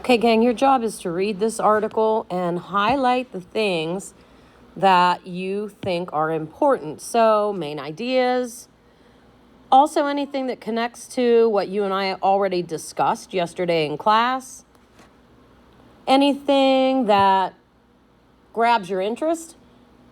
Okay, gang, your job is to read this article and highlight the things that you think are important. So, main ideas, also anything that connects to what you and I already discussed yesterday in class, anything that grabs your interest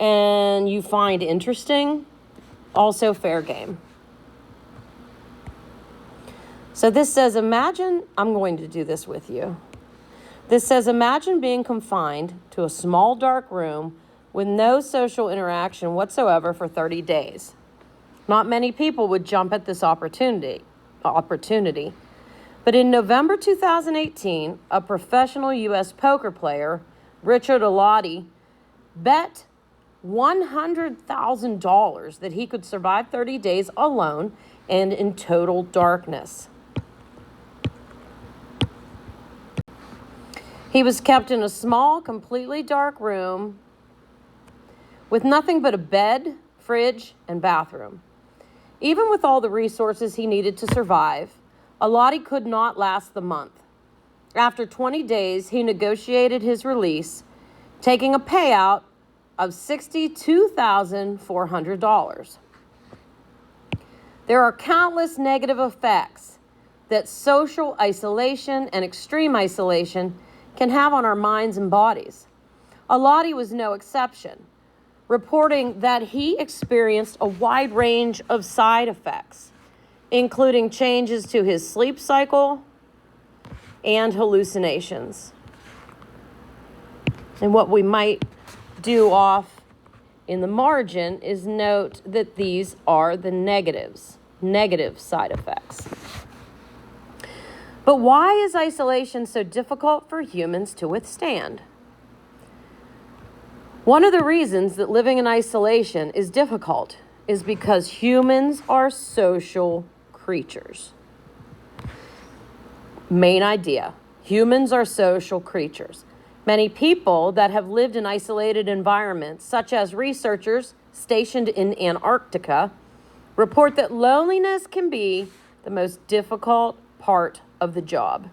and you find interesting, also fair game. So this says, I'm going to do this with you. This says, imagine being confined to a small dark room with no social interaction whatsoever for 30 days. Not many people would jump at this opportunity. But in November 2018, a professional U.S. poker player, Richard Allotti, bet $100,000 that he could survive 30 days alone and in total darkness. He was kept in a small, completely dark room with nothing but a bed, fridge, and bathroom. Even with all the resources he needed to survive, Allotti could not last the month. After 20 days, he negotiated his release, taking a payout of $62,400. There are countless negative effects that social isolation and extreme isolation can have on our minds and bodies. Allotti was no exception, reporting that he experienced a wide range of side effects, including changes to his sleep cycle and hallucinations. And what we might do off in the margin is note that these are the negative side effects. But why is isolation so difficult for humans to withstand? One of the reasons that living in isolation is difficult is because humans are social creatures. Main idea, humans are social creatures. Many people that have lived in isolated environments, such as researchers stationed in Antarctica, report that loneliness can be the most difficult part of the job.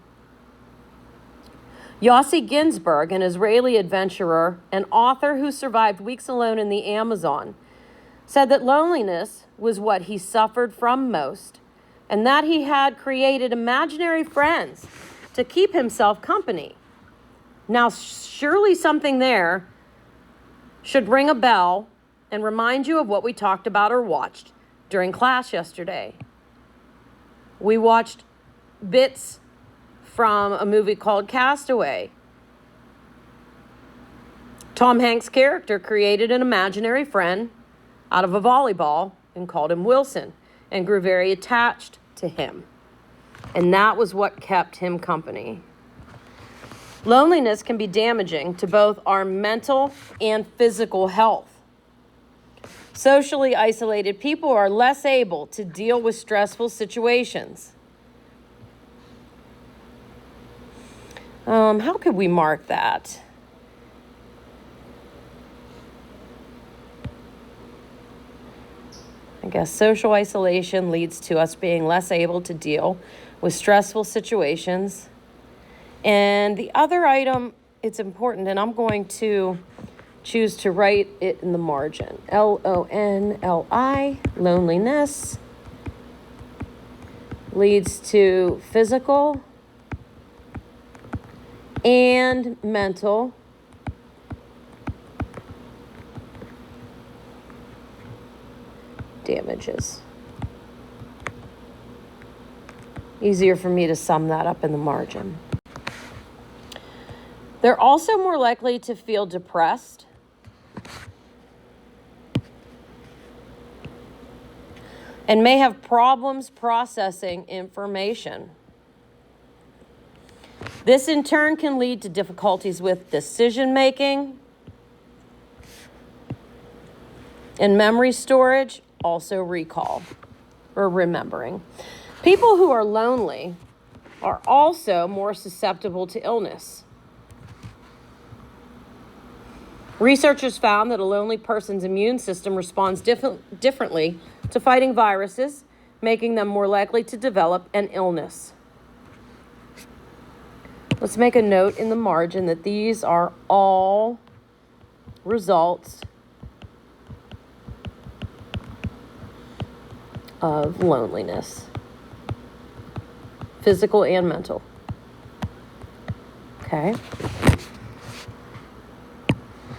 Yossi Ginsberg, an Israeli adventurer and author who survived weeks alone in the Amazon, said that loneliness was what he suffered from most, and that he had created imaginary friends to keep himself company. Now, surely something there should ring a bell and remind you of what we talked about or watched during class yesterday. We watched bits from a movie called Castaway. Tom Hanks' character created an imaginary friend out of a volleyball and called him Wilson and grew very attached to him. And that was what kept him company. Loneliness can be damaging to both our mental and physical health. Socially isolated people are less able to deal with stressful situations. How could we mark that? I guess social isolation leads to us being less able to deal with stressful situations. And the other item, it's important, and I'm going to choose to write it in the margin. Lonli, loneliness, leads to physical and mental damages. Easier for me to sum that up in the margin. They're also more likely to feel depressed, and may have problems processing information. This in turn can lead to difficulties with decision making and memory storage, also recall or remembering. People who are lonely are also more susceptible to illness. Researchers found that a lonely person's immune system responds differently to fighting viruses, making them more likely to develop an illness. Let's make a note in the margin that these are all results of loneliness, physical and mental. Okay.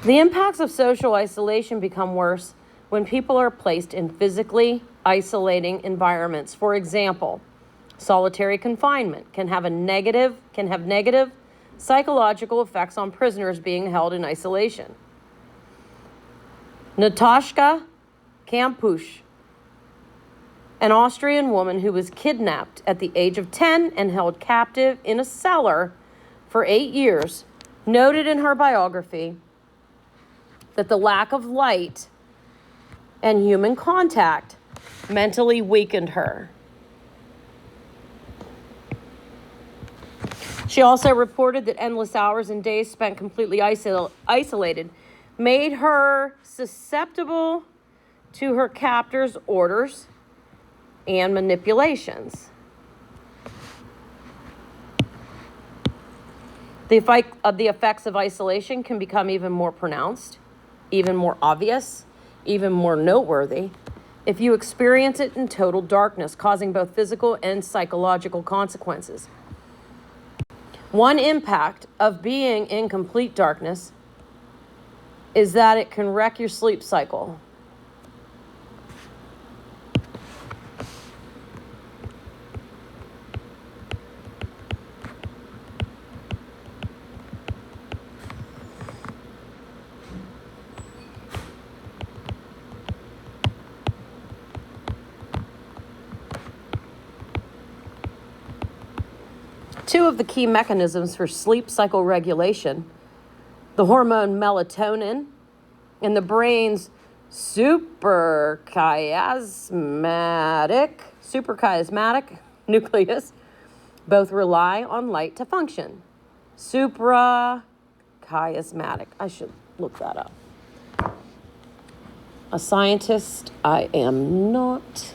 The impacts of social isolation become worse when people are placed in physically isolating environments. For example, solitary confinement can have negative psychological effects on prisoners being held in isolation. Natasha Kampusch, an Austrian woman who was kidnapped at the age of 10 and held captive in a cellar for 8 years, noted in her biography that the lack of light and human contact mentally weakened her. She also reported that endless hours and days spent completely isolated made her susceptible to her captors' orders and manipulations. The effects of isolation can become even more pronounced, even more obvious, even more noteworthy if you experience it in total darkness, causing both physical and psychological consequences. One impact of being in complete darkness is that it can wreck your sleep cycle. Two of the key mechanisms for sleep cycle regulation, the hormone melatonin and the brain's suprachiasmatic nucleus, both rely on light to function. Suprachiasmatic. I should look that up. A scientist, I am not.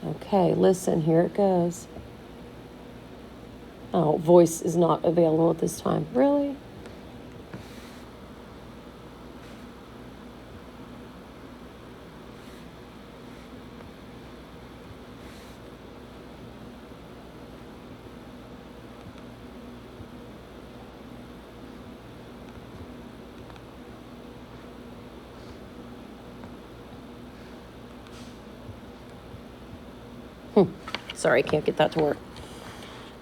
Okay, listen, here it goes. Oh, voice is not available at this time. Really? Sorry, I can't get that to work.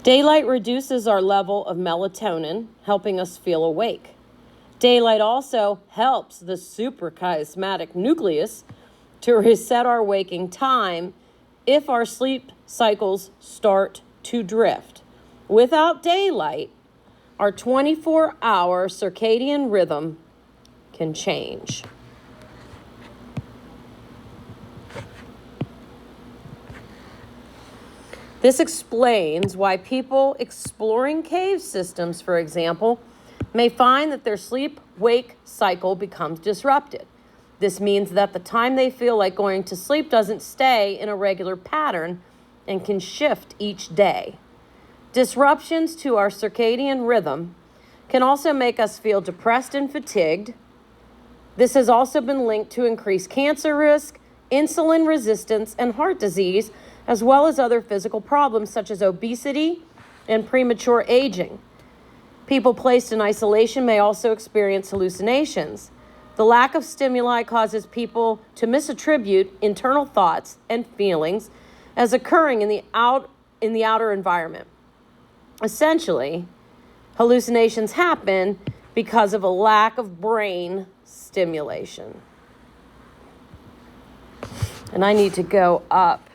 Daylight reduces our level of melatonin, helping us feel awake. Daylight also helps the suprachiasmatic nucleus to reset our waking time if our sleep cycles start to drift. Without daylight, our 24-hour circadian rhythm can change. This explains why people exploring cave systems, for example, may find that their sleep-wake cycle becomes disrupted. This means that the time they feel like going to sleep doesn't stay in a regular pattern and can shift each day. Disruptions to our circadian rhythm can also make us feel depressed and fatigued. This has also been linked to increased cancer risk, insulin resistance, and heart disease, as well as other physical problems such as obesity and premature aging. People placed in isolation may also experience hallucinations. The lack of stimuli causes people to misattribute internal thoughts and feelings as occurring in the outer environment. Essentially, hallucinations happen because of a lack of brain stimulation. And I need to go up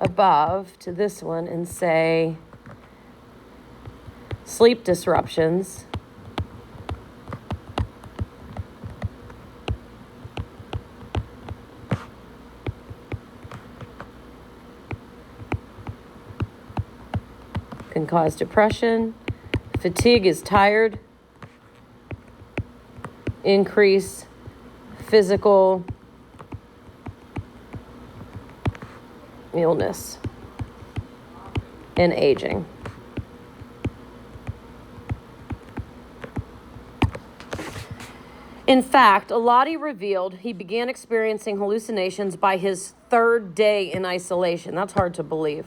above to this one and say sleep disruptions can cause depression. Fatigue is tired. Increase physical illness and aging. In fact, Alati revealed he began experiencing hallucinations by his third day in isolation. That's hard to believe.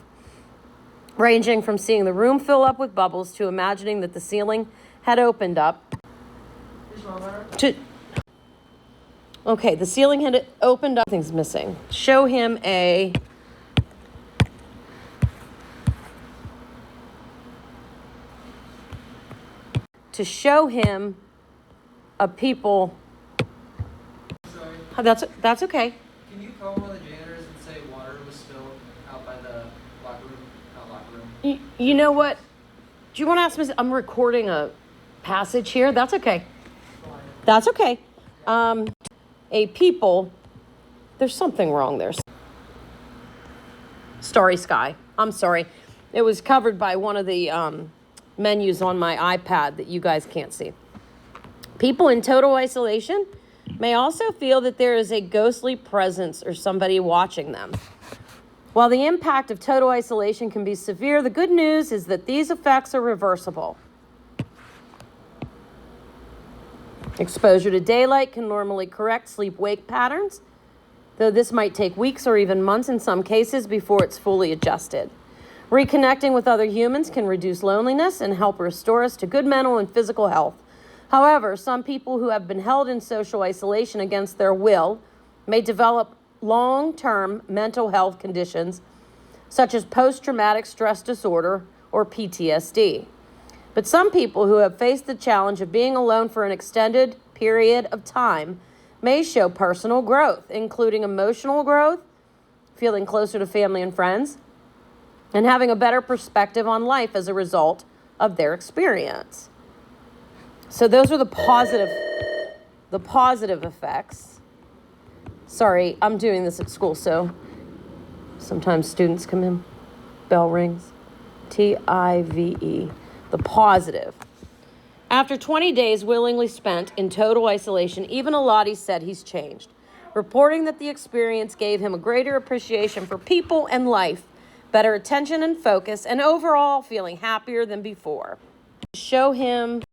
Ranging from seeing the room fill up with bubbles to imagining that the ceiling had opened up. Okay, the ceiling had opened up. Things missing. Show him a people. Sorry. That's okay. Can you call one of the janitors and say water was spilled out by the locker room? Not locker room. You know what? Do you want to ask me? I'm recording a passage here. That's okay. That's okay. A people. There's something wrong there. Starry sky. I'm sorry. It was covered by one of the menus on my iPad that you guys can't see. People in total isolation may also feel that there is a ghostly presence or somebody watching them. While the impact of total isolation can be severe, the good news is that these effects are reversible. Exposure to daylight can normally correct sleep-wake patterns, though this might take weeks or even months in some cases before it's fully adjusted. Reconnecting with other humans can reduce loneliness and help restore us to good mental and physical health. However, some people who have been held in social isolation against their will may develop long-term mental health conditions such as post-traumatic stress disorder or PTSD. But some people who have faced the challenge of being alone for an extended period of time may show personal growth, including emotional growth, feeling closer to family and friends, and having a better perspective on life as a result of their experience. So those are the positive effects. Sorry, I'm doing this at school, so sometimes students come in, bell rings. TIVE, the positive. After 20 days willingly spent in total isolation, even Alati said he's changed, reporting that the experience gave him a greater appreciation for people and life, better attention and focus, and overall feeling happier than before. Show him